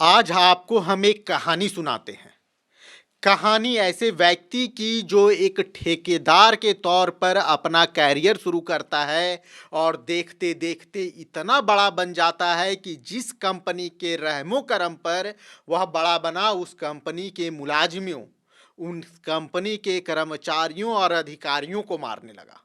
आज आपको हम एक कहानी सुनाते हैं। कहानी ऐसे व्यक्ति की जो एक ठेकेदार के तौर पर अपना कैरियर शुरू करता है और देखते देखते इतना बड़ा बन जाता है कि जिस कंपनी के रहमो करम पर वह बड़ा बना, उस कंपनी के मुलाजिमों, उन कंपनी के कर्मचारियों और अधिकारियों को मारने लगा।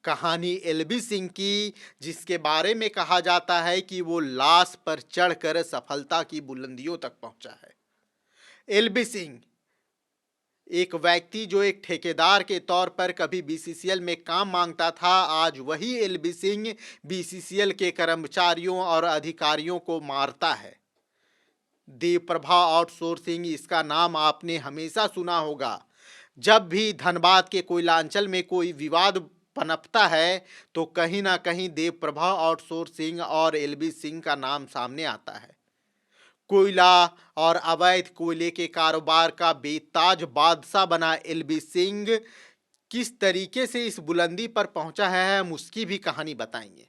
कहानी एलबी सिंह की, जिसके बारे में कहा जाता है कि वो लाश पर चढ़कर सफलता की बुलंदियों तक पहुंचा है। एलबी सिंह एक व्यक्ति जो एक ठेकेदार के तौर पर कभी बीसीसीएल में काम मांगता था, आज वही एलबी सिंह बीसीसीएल के कर्मचारियों और अधिकारियों को मारता है। देवप्रभा आउटसोर्सिंग, इसका नाम आपने हमेशा सुना होगा। जब भी धनबाद के कोयलांचल में कोई विवाद पनपता है तो कहीं ना कहीं देवप्रभा आउटसोर्सिंग और एलबी सिंह का नाम सामने आता है। कोयला और अवैध कोयले के कारोबार का बेताज बादशाह बना एलबी सिंह किस तरीके से इस बुलंदी पर पहुंचा है, हम उसकी भी कहानी बताएंगे।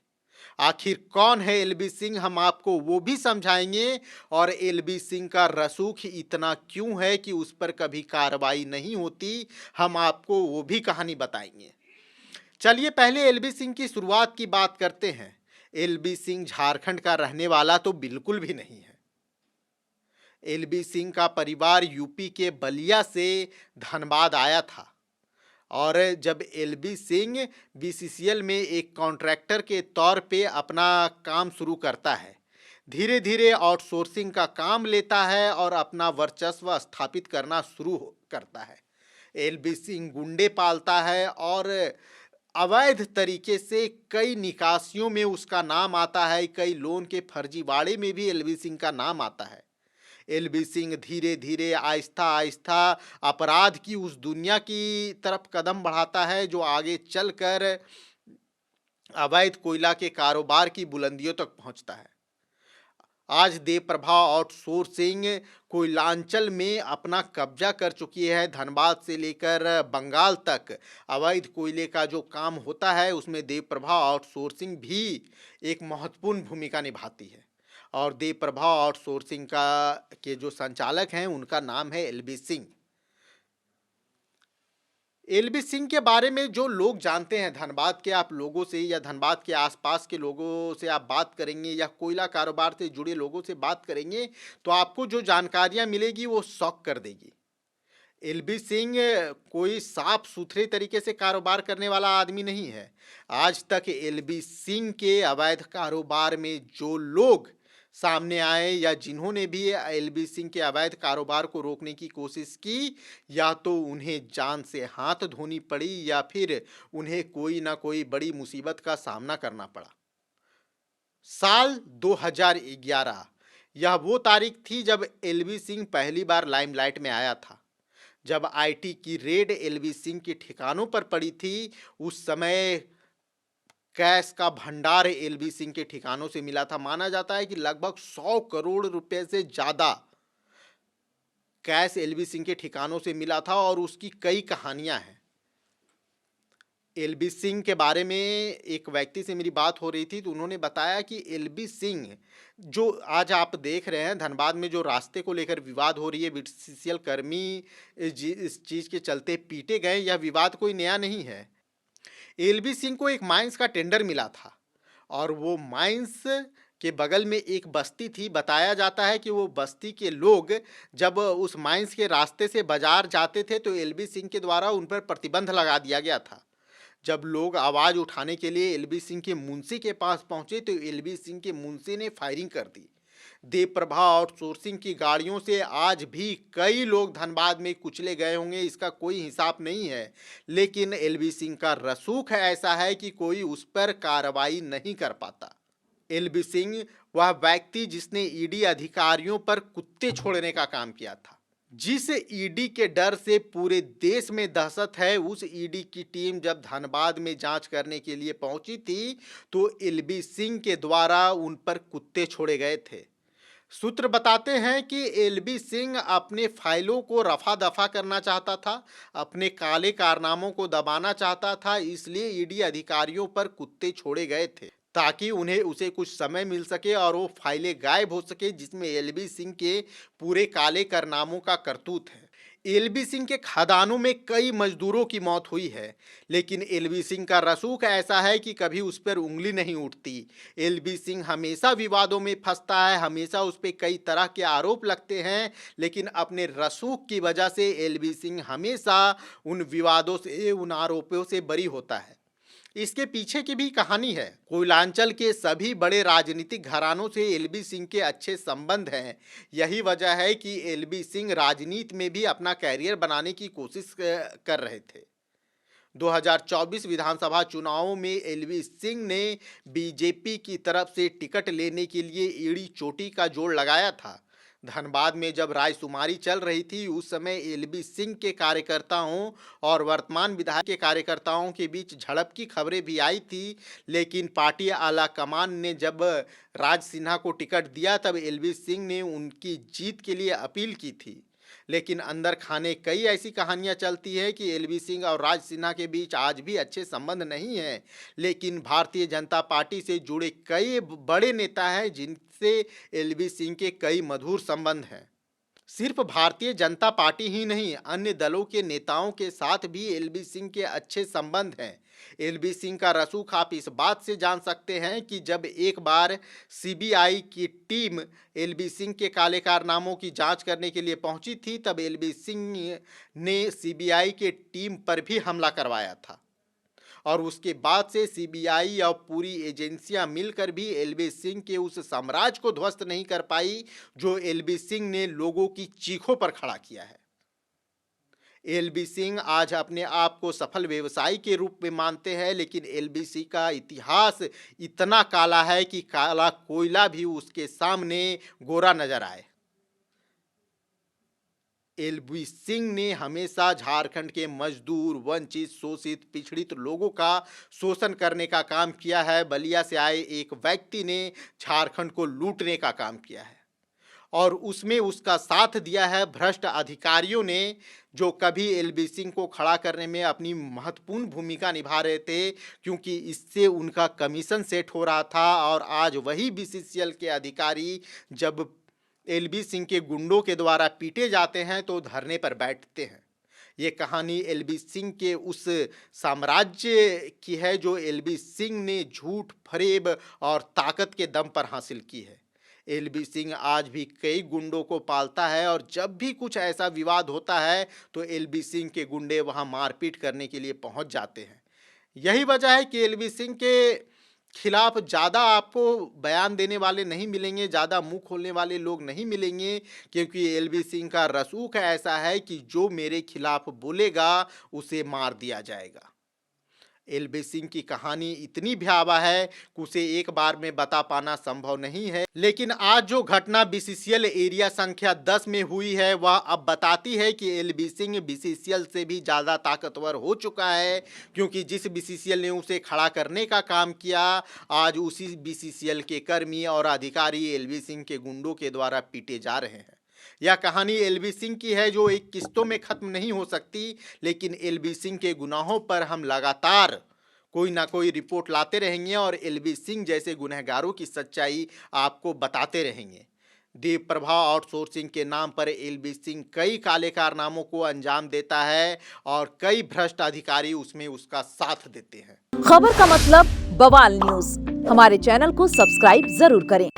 आखिर कौन है एलबी सिंह, हम आपको वो भी समझाएंगे। और एलबी सिंह का रसूख इतना क्यों है कि उस पर कभी कार्रवाई नहीं होती, हम आपको वो भी कहानी बताएंगे। चलिए पहले एलबी सिंह की शुरुआत की बात करते हैं। एलबी सिंह झारखंड का रहने वाला तो बिल्कुल भी नहीं है। एलबी सिंह का परिवार यूपी के बलिया से धनबाद आया था और जब एलबी सिंह बीसीसीएल में एक कॉन्ट्रैक्टर के तौर पे अपना काम शुरू करता है, धीरे धीरे आउटसोर्सिंग का काम लेता है और अपना वर्चस्व स्थापित करना शुरू करता है। एलबी सिंह गुंडे पालता है और अवैध तरीके से कई निकासियों में उसका नाम आता है, कई लोन के फर्जीवाड़े में भी एलबी सिंह का नाम आता है। एलबी सिंह धीरे धीरे आहिस्ता आहिस्ता अपराध की उस दुनिया की तरफ कदम बढ़ाता है जो आगे चलकर अवैध कोयला के कारोबार की बुलंदियों तक पहुंचता है। आज देवप्रभा आउटसोर्सिंग कोयलांचल में अपना कब्जा कर चुकी है। धनबाद से लेकर बंगाल तक अवैध कोयले का जो काम होता है उसमें देवप्रभा आउटसोर्सिंग भी एक महत्वपूर्ण भूमिका निभाती है। और देवप्रभा आउटसोर्सिंग का के जो संचालक हैं उनका नाम है एलबी सिंह। एलबी सिंह के बारे में जो लोग जानते हैं, धनबाद के आप लोगों से या धनबाद के आसपास के लोगों से आप बात करेंगे या कोयला कारोबार से जुड़े लोगों से बात करेंगे तो आपको जो जानकारियां मिलेगी वो शॉक कर देगी। एलबी सिंह कोई साफ सुथरे तरीके से कारोबार करने वाला आदमी नहीं है। आज तक एलबी सिंह के अवैध कारोबार में जो लोग सामने आए या जिन्होंने भी एलबी सिंह के अवैध कारोबार को रोकने की कोशिश की, या तो उन्हें जान से हाथ धोनी पड़ी या फिर उन्हें कोई ना कोई बड़ी मुसीबत का सामना करना पड़ा। साल 2011 यह वो तारीख थी जब एलबी सिंह पहली बार लाइमलाइट में आया था। जब आईटी की रेड एलबी सिंह के ठिकानों पर पड़ी थी, उस समय कैश का भंडार एलबी सिंह के ठिकानों से मिला था। माना जाता है कि लगभग 100 करोड़ रुपए से ज्यादा कैश एलबी सिंह के ठिकानों से मिला था और उसकी कई कहानियां हैं। एलबी सिंह के बारे में एक व्यक्ति से मेरी बात हो रही थी तो उन्होंने बताया कि एलबी सिंह जो आज आप देख रहे हैं धनबाद में जो रास्ते को लेकर विवाद हो रही है, बीसीसीएल कर्मी इस चीज़ के चलते पीटे गए, यह विवाद कोई नया नहीं है। एलबी सिंह को एक माइंस का टेंडर मिला था और वो माइंस के बगल में एक बस्ती थी। बताया जाता है कि वो बस्ती के लोग जब उस माइंस के रास्ते से बाजार जाते थे तो एलबी सिंह के द्वारा उन पर प्रतिबंध लगा दिया गया था। जब लोग आवाज़ उठाने के लिए एलबी सिंह के मुंशी के पास पहुंचे तो एलबी सिंह के मुंशी ने फायरिंग कर दी। देवप्रभा आउटसोर्सिंग की गाड़ियों से आज भी कई लोग धनबाद में कुचले गए होंगे, इसका कोई हिसाब नहीं है। लेकिन एलबी सिंह का रसूख ऐसा है कि कोई उस पर कार्रवाई नहीं कर पाता। एलबी सिंह वह व्यक्ति जिसने ईडी अधिकारियों पर कुत्ते छोड़ने का काम किया था। जिस ईडी के डर से पूरे देश में दहशत है, उस ईडी की टीम जब धनबाद में जांच करने के लिए पहुंची थी तो एलबी सिंह के द्वारा उन पर कुत्ते छोड़े गए थे। सूत्र बताते हैं कि एलबी सिंह अपने फाइलों को रफा दफा करना चाहता था, अपने काले कारनामों को दबाना चाहता था, इसलिए ईडी अधिकारियों पर कुत्ते छोड़े गए थे। ताकि उन्हें उसे कुछ समय मिल सके और वो फाइलें गायब हो सके जिसमें एलबी सिंह के पूरे काले कारनामों का करतूत है। एलबी सिंह के खदानों में कई मजदूरों की मौत हुई है, लेकिन एलबी सिंह का रसूख ऐसा है कि कभी उस पर उंगली नहीं उठती। एलबी सिंह हमेशा विवादों में फंसता है, हमेशा उस पर कई तरह के आरोप लगते हैं, लेकिन अपने रसूख की वजह से एलबी सिंह हमेशा उन विवादों से, उन आरोपों से बरी होता है। इसके पीछे की भी कहानी है। कोयलांचल के सभी बड़े राजनीतिक घरानों से एलबी सिंह के अच्छे संबंध हैं। यही वजह है कि एलबी सिंह राजनीति में भी अपना कैरियर बनाने की कोशिश कर रहे थे। 2024 विधानसभा चुनावों में एलबी सिंह ने बीजेपी की तरफ से टिकट लेने के लिए एड़ी चोटी का जोड़ लगाया था। धनबाद में जब रायशुमारी चल रही थी, उस समय एलबी सिंह के कार्यकर्ताओं और वर्तमान विधायक के कार्यकर्ताओं के बीच झड़प की खबरें भी आई थी, लेकिन पार्टी आला कमान ने जब राज सिन्हा को टिकट दिया तब एलबी सिंह ने उनकी जीत के लिए अपील की थी। लेकिन अंदर खाने कई ऐसी कहानियां चलती है कि एलबी सिंह और राज सिन्हा के बीच आज भी अच्छे संबंध नहीं हैं, लेकिन भारतीय जनता पार्टी से जुड़े कई बड़े नेता हैं जिनसे एलबी सिंह के कई मधुर संबंध हैं। सिर्फ भारतीय जनता पार्टी ही नहीं, अन्य दलों के नेताओं के साथ भी एलबी सिंह के अच्छे संबंध हैं। एलबी सिंह का रसूख आप इस बात से जान सकते हैं कि जब एक बार सीबीआई की टीम एलबी सिंह के काले कारनामों की जांच करने के लिए पहुंची थी, तब एलबी सिंह ने सीबीआई के टीम पर भी हमला करवाया था और उसके बाद से सीबीआई और पूरी एजेंसियां मिलकर भी एलबी सिंह के उस साम्राज्य को ध्वस्त नहीं कर पाई जो एलबी सिंह ने लोगों की चीखों पर खड़ा किया है। एलबी सिंह आज अपने आप को सफल व्यवसायी के रूप में मानते हैं, लेकिन एलबी सिंह का इतिहास इतना काला है कि काला कोयला भी उसके सामने गोरा नजर आए। एलबी सिंह ने हमेशा झारखंड के मजदूर, वंचित, शोषित, पिछड़ित लोगों का शोषण करने का काम किया है। बलिया से आए एक व्यक्ति ने झारखंड को लूटने का काम किया है और उसमें उसका साथ दिया है भ्रष्ट अधिकारियों ने, जो कभी एलबी सिंह को खड़ा करने में अपनी महत्वपूर्ण भूमिका निभा रहे थे, क्योंकि इससे उनका कमीशन सेट हो रहा था। और आज वही बीसीसीएल के अधिकारी जब एलबी सिंह के गुंडों के द्वारा पीटे जाते हैं तो धरने पर बैठते हैं। ये कहानी एलबी सिंह के उस साम्राज्य की है जो एलबी सिंह ने झूठ, फरेब और ताकत के दम पर हासिल की है। एलबी सिंह आज भी कई गुंडों को पालता है और जब भी कुछ ऐसा विवाद होता है तो एलबी सिंह के गुंडे वहां मारपीट करने के लिए पहुंच जाते हैं। यही वजह है कि एलबी सिंह के खिलाफ ज़्यादा आपको बयान देने वाले नहीं मिलेंगे, ज़्यादा मुंह खोलने वाले लोग नहीं मिलेंगे, क्योंकि एलबी सिंह का रसूख ऐसा है कि जो मेरे खिलाफ बोलेगा उसे मार दिया जाएगा। एलबी सिंह की कहानी इतनी भयावह है कि उसे एक बार में बता पाना संभव नहीं है, लेकिन आज जो घटना बीसीसीएल एरिया संख्या 10 में हुई है वह अब बताती है कि एलबी सिंह बीसीसीएल से भी ज़्यादा ताकतवर हो चुका है, क्योंकि जिस बीसीसीएल ने उसे खड़ा करने का काम किया, आज उसी बीसीसीएल के कर्मी और अधिकारी एलबी सिंह के गुंडों के द्वारा पीटे जा रहे हैं। यह कहानी एलबी सिंह की है जो एक किस्तों में खत्म नहीं हो सकती, लेकिन एलबी सिंह के गुनाहों पर हम लगातार कोई ना कोई रिपोर्ट लाते रहेंगे और एलबी सिंह जैसे गुनहगारों की सच्चाई आपको बताते रहेंगे। देव प्रभा आउटसोर्सिंग के नाम पर एलबी सिंह कई काले कारनामों को अंजाम देता है और कई भ्रष्ट अधिकारी उसमें उसका साथ देते हैं। खबर का मतलब बवाल न्यूज, हमारे चैनल को सब्सक्राइब जरूर करें।